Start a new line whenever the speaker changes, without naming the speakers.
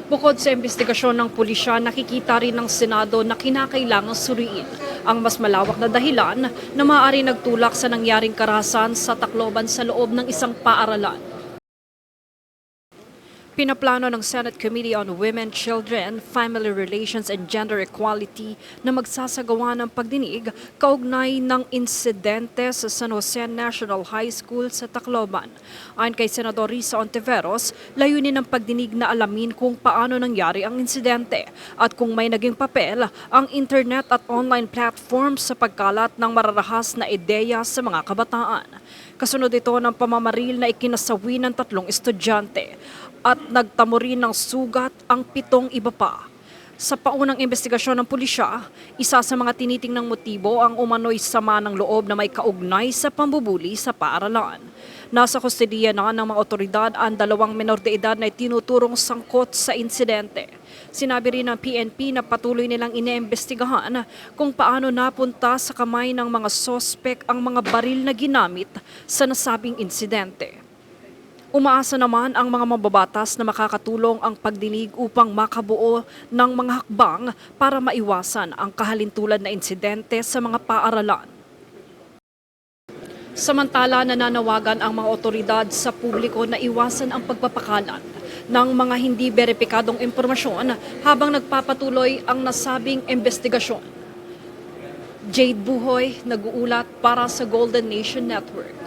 Bukod sa investigasyon ng pulisya, nakikita rin ng Senado na kinakailangang suriin ang mas malawak na dahilan na maaari nagtulak sa nangyaring karahasan sa Tacloban sa loob ng isang paaralan. Pinaplano ng Senate Committee on Women, Children, Family Relations and Gender Equality na magsasagawa ng pagdinig kaugnay ng insidente sa San Jose National High School sa Tacloban. Ayon kay Senador Risa Ontiveros, layunin ng pagdinig na alamin kung paano nangyari ang insidente at kung may naging papel ang internet at online platforms sa pagkalat ng mararahas na ideya sa mga kabataan. Kasunod ito ng pamamaril na ikinasawi ng 3 estudyante at nagtamo rin ng sugat ang 7 iba pa. Sa paunang investigasyon ng pulisya, isa sa mga tinitingnang motibo ang umano'y sama ng loob na may kaugnay sa pambubuli sa paaralan. Nasa kustodiya na ng mga otoridad ang 2 menor de edad na tinuturong sangkot sa insidente. Sinabi rin ng PNP na patuloy nilang iniimbestigahan kung paano napunta sa kamay ng mga sospek ang mga baril na ginamit sa nasabing insidente. Umaasa naman ang mga mababatas na makakatulong ang pagdinig upang makabuo ng mga hakbang para maiwasan ang kahalintulad na insidente sa mga paaralan. Samantala, nananawagan ang mga otoridad sa publiko na iwasan ang pagpapakalat ng mga hindi beripikadong impormasyon habang nagpapatuloy ang nasabing investigasyon. Jade Buhoy, nag-uulat para sa Golden Nation Network.